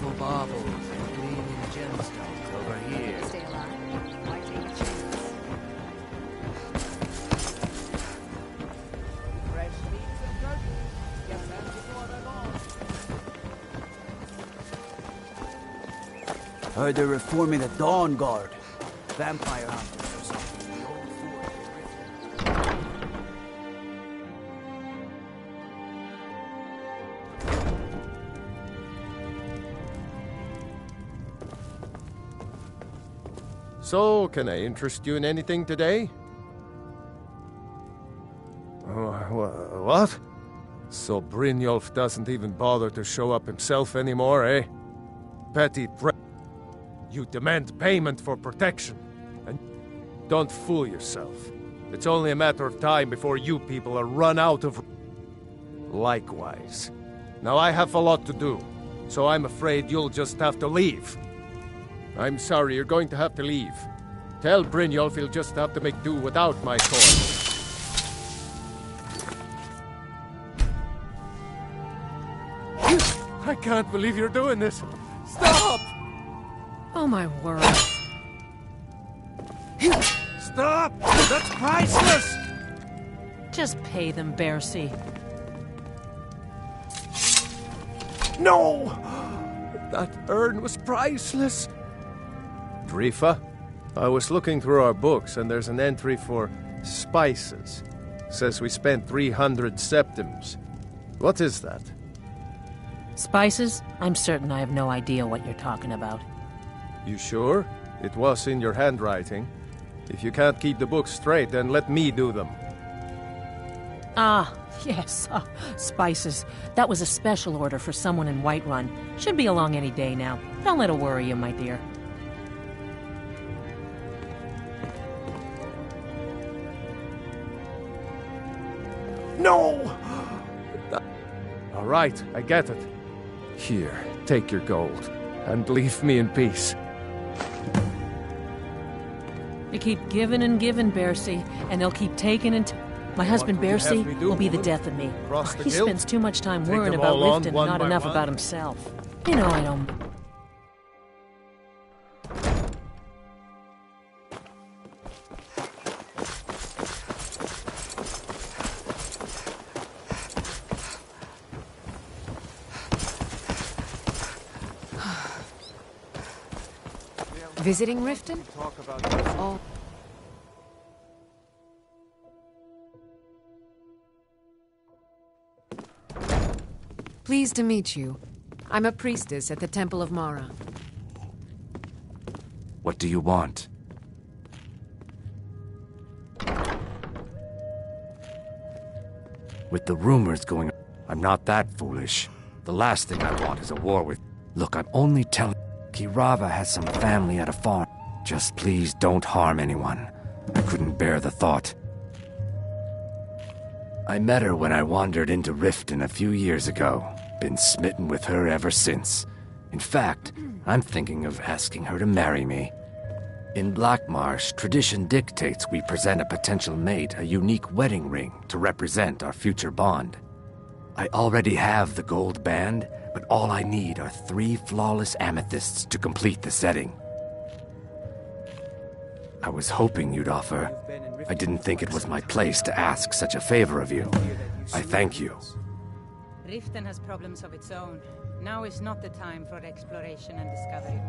beautiful baubles and gleaming gemstones over here. Stay alive. Why take a chance? Fresh meats and produce. Yes, and before they're gone. Heard they're reforming the Dawn Guard. Vampire hunters or something. The old fort is Riften. So, can I interest you in anything today? What? So Brynjolf doesn't even bother to show up himself anymore, eh? Petty You demand payment for protection. And don't fool yourself. It's only a matter of time before you people are run out of... Likewise. Now I have a lot to do, so I'm afraid you'll just have to leave. I'm sorry, you're going to have to leave. Tell Brynjolf he'll just have to make do without my sword. I can't believe you're doing this. Stop! Oh my word. Stop! That's priceless! Just pay them, Bercy. No! That urn was priceless. Drifa, I was looking through our books and there's an entry for spices. Says we spent 300 septims. What is that? Spices? I'm certain I have no idea what you're talking about. You sure? It was in your handwriting. If you can't keep the books straight, then let me do them. Ah, yes, spices. That was a special order for someone in Whiterun. Should be along any day now. Don't let it worry you, my dear. No! All right, I get it. Here, take your gold, and leave me in peace. You keep giving and giving, Bercy, and they'll keep taking and... My husband, would you have Bercy, me do, will be the woman? death of me. Cross the He guild? spends too much time Take worrying them about all on, Riften, one not by enough one? about himself. You know I don't... Visiting Riften? Oh. Pleased to meet you. I'm a priestess at the Temple of Mara. What do you want? With the rumors going... I'm not that foolish. The last thing I want is a war with... Look, I'm only telling... Kirava has some family at a farm. Just please don't harm anyone. I couldn't bear the thought. I met her when I wandered into Riften a few years ago. Been smitten with her ever since. In fact, I'm thinking of asking her to marry me. In Blackmarsh, tradition dictates we present a potential mate a unique wedding ring to represent our future bond. I already have the gold band, but all I need are 3 flawless amethysts to complete the setting. I was hoping you'd offer. I didn't think it was my place to ask such a favor of you. I thank you. Riften has problems of its own. Now is not the time for exploration and discovery.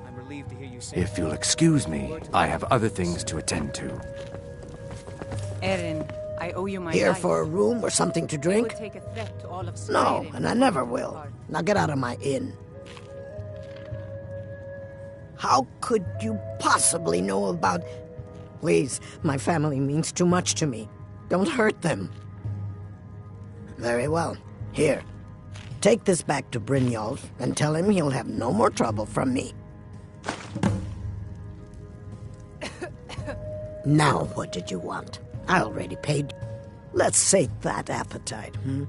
I'm relieved to hear you say. If you'll excuse me, I have other things to attend to. Erin, I owe you my Here life. for a room or something to It drink? would take a threat to all of No, Skyrim and I to never fall will. apart. Now get out of my inn. How could you possibly know about... Please, my family means too much to me. Don't hurt them. Very well. Here. Take this back to Brynjolf and tell him he'll have no more trouble from me. Now what did you want? I already paid. Let's sate that appetite, hmm?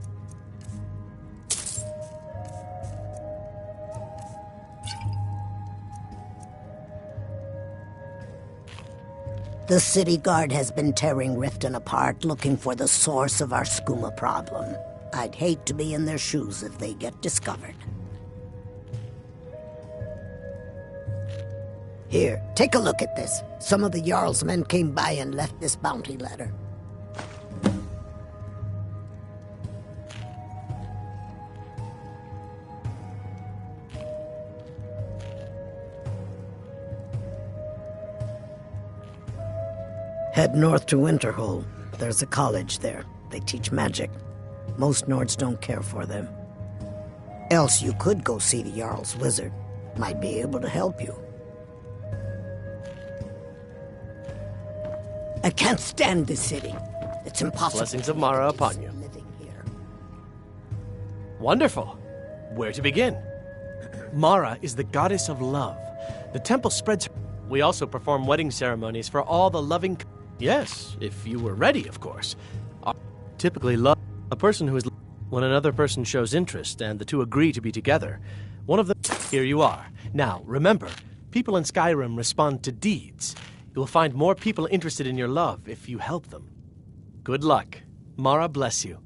The city guard has been tearing Riften apart, looking for the source of our skooma problem. I'd hate to be in their shoes if they get discovered. Here, take a look at this. Some of the Jarl's men came by and left this bounty letter. Head north to Winterhold. There's a college there. They teach magic. Most Nords don't care for them. Else you could go see the Jarl's wizard. Might be able to help you. I can't stand this city. It's impossible. Blessings of Mara upon you. Living here. Wonderful. Where to begin? Mara is the goddess of love. The temple spreads her. We also perform wedding ceremonies for all the loving... Yes, if you were ready, of course. Typically love a person who is... When another person shows interest and the two agree to be together, one of them... Here you are. Now, remember, people in Skyrim respond to deeds. You will find more people interested in your love if you help them. Good luck. Mara bless you.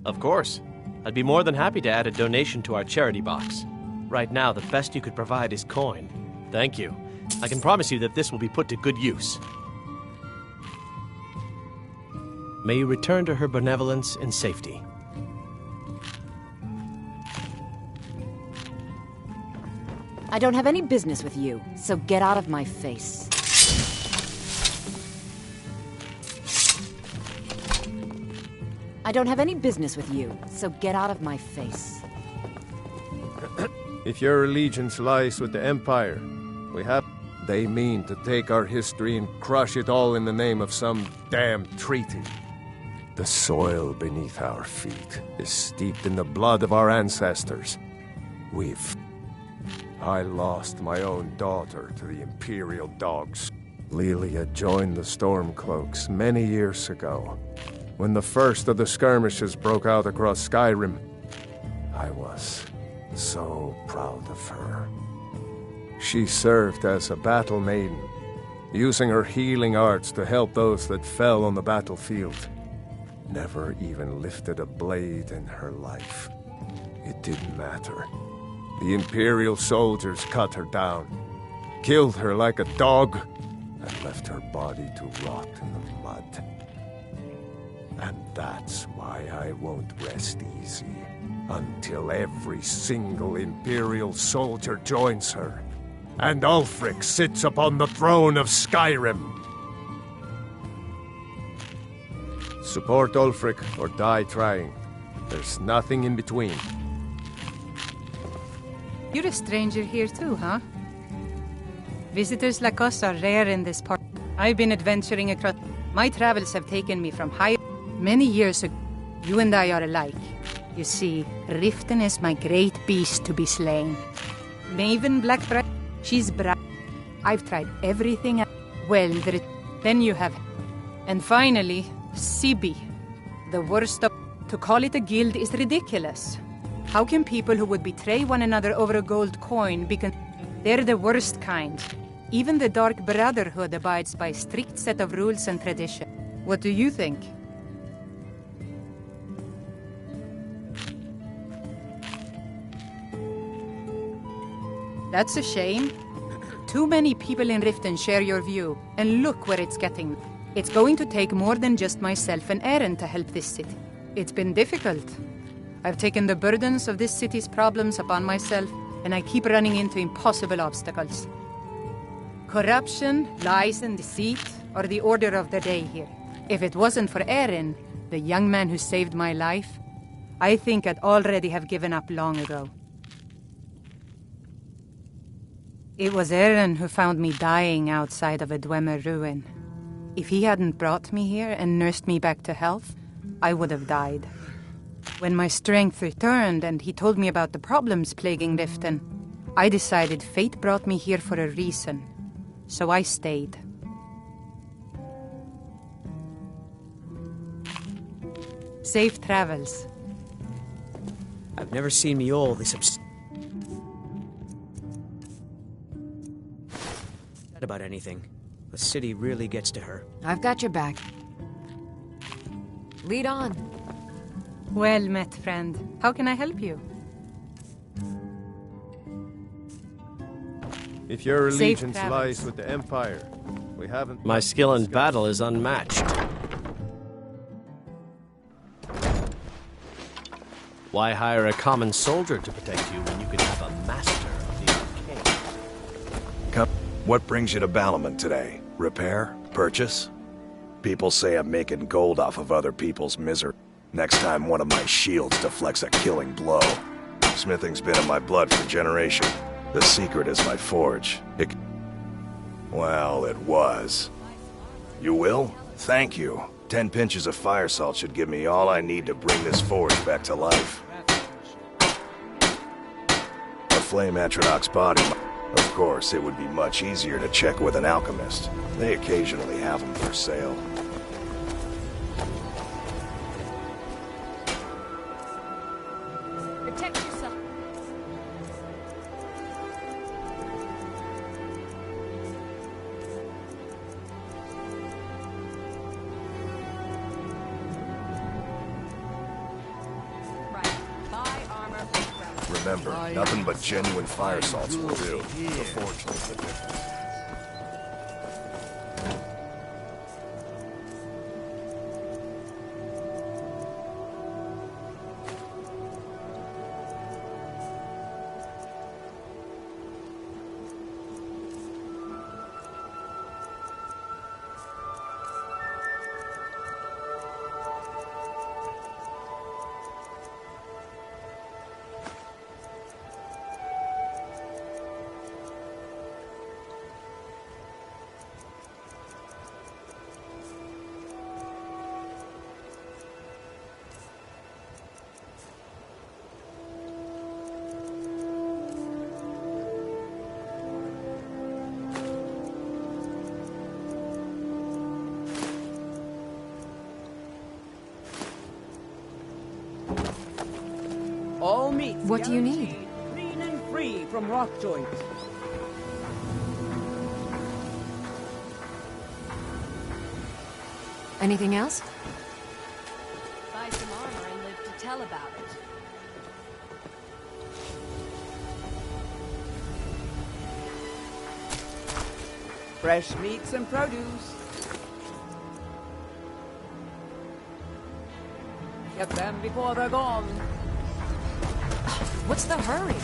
Of course. I'd be more than happy to add a donation to our charity box. Right now, the best you could provide is coin. Thank you. I can promise you that this will be put to good use. May you return to her benevolence in safety. I don't have any business with you, so get out of my face. I don't have any business with you, so get out of my face. If your allegiance lies with the Empire, we have... They mean to take our history and crush it all in the name of some damn treaty. The soil beneath our feet is steeped in the blood of our ancestors. I lost my own daughter to the Imperial dogs. Lilia joined the Stormcloaks many years ago. When the first of the skirmishes broke out across Skyrim, I was so proud of her. She served as a battle maiden, using her healing arts to help those that fell on the battlefield. Never even lifted a blade in her life. It didn't matter. The Imperial soldiers cut her down, killed her like a dog, and left her body to rot in the mud. And that's why I won't rest easy until every single Imperial soldier joins her, and Ulfric sits upon the throne of Skyrim. Support Ulfric or die trying. There's nothing in between. You're a stranger here too, huh? Visitors like us are rare in this part. I've been adventuring across... My travels have taken me from high... Many years ago, you and I are alike. You see, Riften is my great beast to be slain. Maven Blackbright, she's bright. I've tried everything. Well, then you have... And finally, Sibi. The worst of... To call it a guild is ridiculous. How can people who would betray one another over a gold coin be They're the worst kind. Even the Dark Brotherhood abides by a strict set of rules and tradition. What do you think? That's a shame. Too many people in Riften share your view, and look where it's getting. It's going to take more than just myself and Eren to help this city. It's been difficult. I've taken the burdens of this city's problems upon myself, and I keep running into impossible obstacles. Corruption, lies and deceit are the order of the day here. If it wasn't for Eren, the young man who saved my life, I think I'd already have given up long ago. It was Eren who found me dying outside of a Dwemer ruin. If he hadn't brought me here and nursed me back to health, I would have died. When my strength returned and he told me about the problems plaguing Riften, I decided fate brought me here for a reason. So I stayed. Safe travels. I've never seen Mjol this about anything. The city really gets to her. I've got your back. Lead on. Well met, friend. How can I help you? If your Safe allegiance travels. lies with the Empire, we haven't... My skill in battle is unmatched. Why hire a common soldier to protect you when you could have a master of the arcane? What brings you to Balamon today? Repair? Purchase? People say I'm making gold off of other people's misery. Next time one of my shields deflects a killing blow. Smithing's been in my blood for generations. The secret is my forge. Well, it was. You will? Thank you. 10 pinches of fire salt should give me all I need to bring this forge back to life. A flame Atronach's body. Of course, it would be much easier to check with an alchemist. They occasionally have them for sale. Protect yourself. Remember, nothing but genuine fire salts will do. The forge knows the difference. All meat. What do you need? Clean and free from rock joints. Anything else? Buy some armor and live to tell about it. Fresh meats and produce. Get them before they're gone. What's the hurry?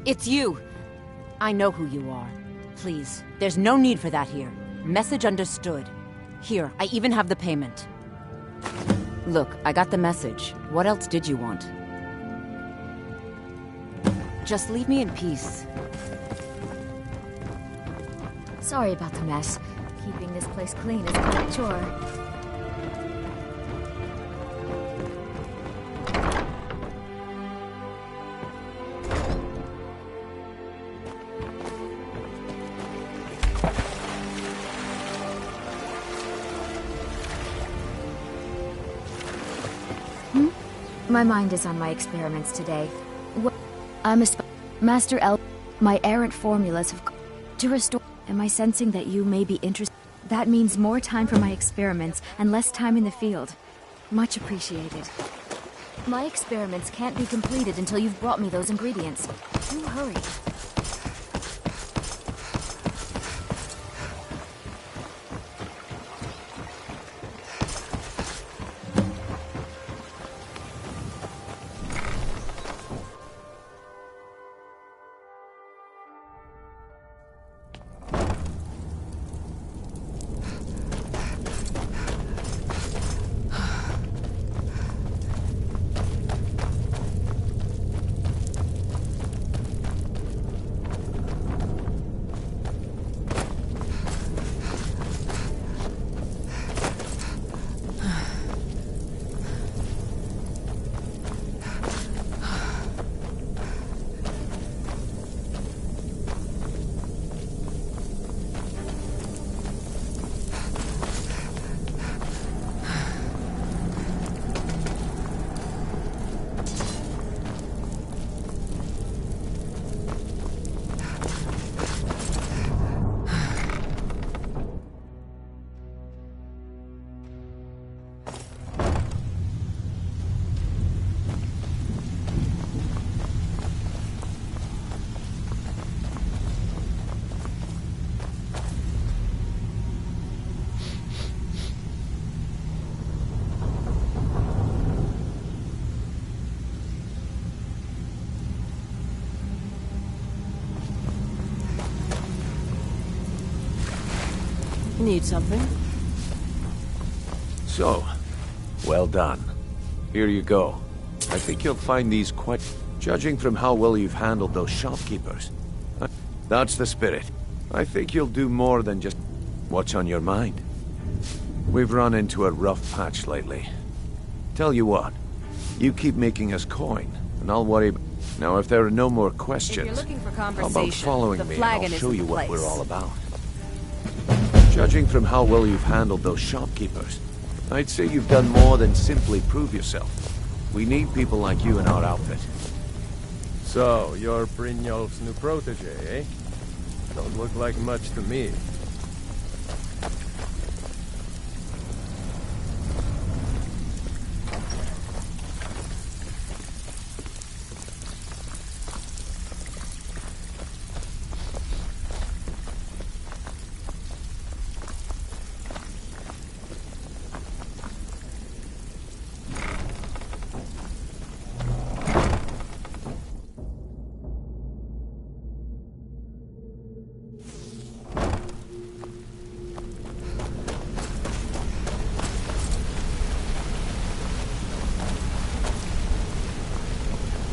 It's you! I know who you are. Please, there's no need for that here. Message understood. Here, I even have the payment. Look, I got the message. What else did you want? Just leave me in peace. Sorry about the mess. Keeping this place clean is quite a chore. My mind is on my experiments today. I'm a Master L. My errant formulas have to restore. Am I sensing that you may be interested? That means more time for my experiments and less time in the field. Much appreciated. My experiments can't be completed until you've brought me those ingredients. Do hurry. Need something? So, well done. Here you go. I think you'll find these quite... Judging from how well you've handled those shopkeepers. That's the spirit. I think you'll do more than just... What's on your mind? We've run into a rough patch lately. Tell you what, you keep making us coin, and I'll worry... Now, if there are no more questions, If you're looking for how about conversation, following the me and flagon I'll show isn't you the what we're place. all about. Judging from how well you've handled those shopkeepers, I'd say you've done more than simply prove yourself. We need people like you in our outfit. So, you're Brynjolf's new protege, eh? Don't look like much to me.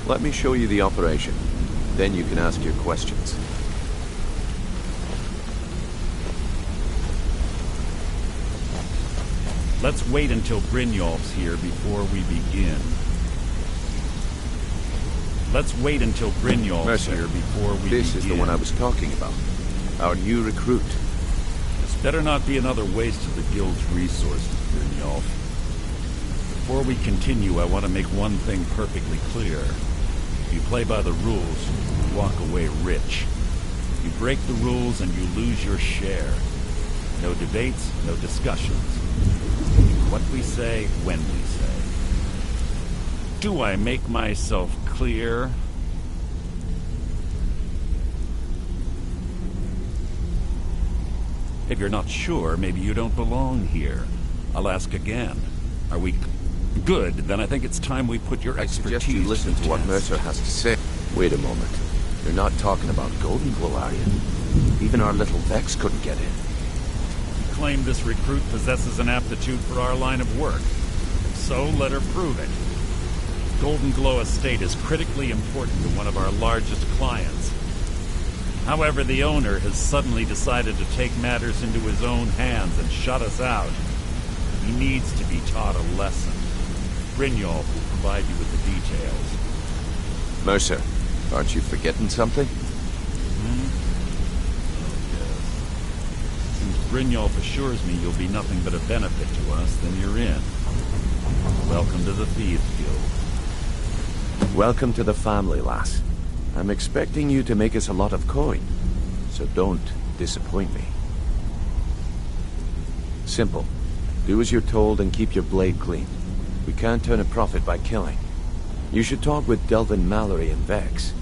Let me show you the operation. Then you can ask your questions. Let's wait until Brynjolf's here before we begin. Let's wait until Brynjolf's Mercer, here before we begin. This is the one I was talking about. Our new recruit. This better not be another waste of the guild's resources, Brynjolf. Before we continue, I want to make one thing perfectly clear. If you play by the rules, you walk away rich. You break the rules and you lose your share. No debates, no discussions. What we say, when we say. Do I make myself clear? If you're not sure, maybe you don't belong here. I'll ask again. Are we good? Then I think it's time we put your expertise. I suggest you listen to what Mercer has to say. Wait a moment. You're not talking about Golden Glow, are you? Even our little Vex couldn't get in. You claim this recruit possesses an aptitude for our line of work. If so, let her prove it. Golden Glow Estate is critically important to one of our largest clients. However, the owner has suddenly decided to take matters into his own hands and shut us out. He needs to be taught a lesson. Brynjolf will provide you with the details. Mercer, aren't you forgetting something? Oh, yes. Since Brynjolf assures me you'll be nothing but a benefit to us, then you're in. Welcome to the Thieves Guild. Welcome to the family, lass. I'm expecting you to make us a lot of coin, so don't disappoint me. Simple. Do as you're told and keep your blade clean. We can't turn a profit by killing. You should talk with Delvin Mallory and Vex.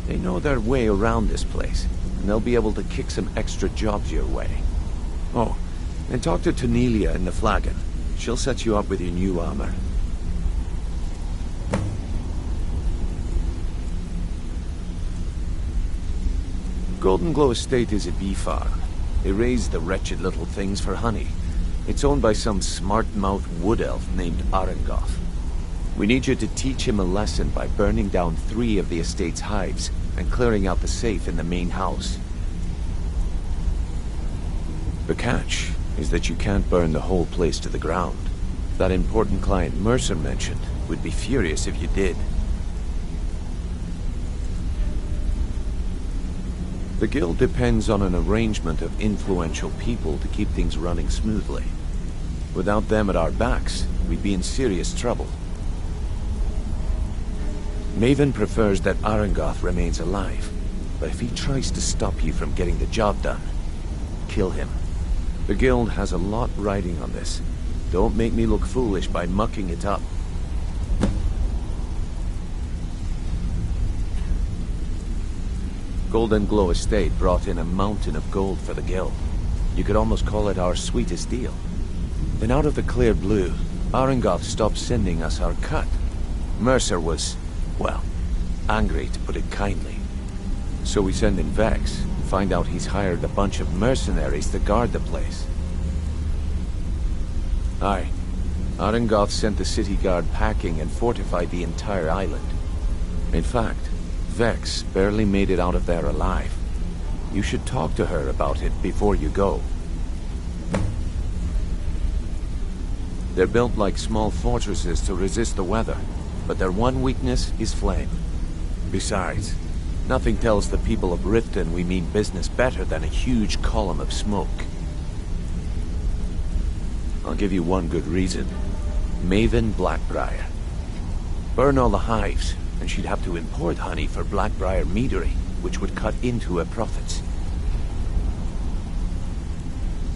They know their way around this place, and they'll be able to kick some extra jobs your way. Oh, and talk to Tanelia in the Flagon. She'll set you up with your new armor. Golden Glow Estate is a bee farm. They raise the wretched little things for honey. It's owned by some smart-mouthed wood elf named Arengoth. We need you to teach him a lesson by burning down 3 of the estate's hives and clearing out the safe in the main house. The catch is that you can't burn the whole place to the ground. That important client Mercer mentioned would be furious if you did. The guild depends on an arrangement of influential people to keep things running smoothly. Without them at our backs, we'd be in serious trouble. Maven prefers that Arengoth remains alive, but if he tries to stop you from getting the job done, kill him. The guild has a lot riding on this. Don't make me look foolish by mucking it up. Golden Glow Estate brought in a mountain of gold for the guild. You could almost call it our sweetest deal. Then out of the clear blue, Arengoth stopped sending us our cut. Mercer was, well, angry to put it kindly. So we send in Vex, and find out he's hired a bunch of mercenaries to guard the place. Aye, Arengoth sent the city guard packing and fortified the entire island. In fact, Vex barely made it out of there alive. You should talk to her about it before you go. They're built like small fortresses to resist the weather, but their one weakness is flame. Besides, nothing tells the people of Riften we mean business better than a huge column of smoke. I'll give you one good reason. Maven Blackbriar. Burn all the hives, and she'd have to import honey for Blackbriar meadery, which would cut into her profits.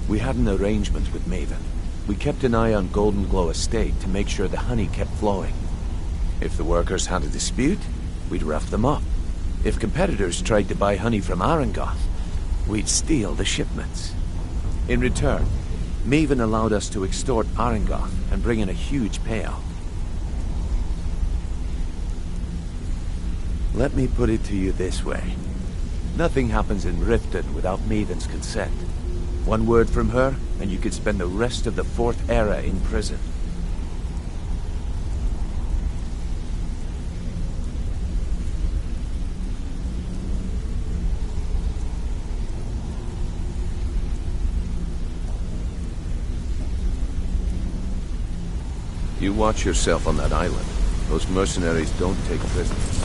We had an arrangement with Maven. We kept an eye on Golden Glow Estate to make sure the honey kept flowing. If the workers had a dispute, we'd rough them up. If competitors tried to buy honey from Arengoth, we'd steal the shipments. In return, Maven allowed us to extort Arengoth and bring in a huge payout. Let me put it to you this way. Nothing happens in Riften without Maven's consent. One word from her, and you could spend the rest of the 4th era in prison. You watch yourself on that island. Those mercenaries don't take prisoners.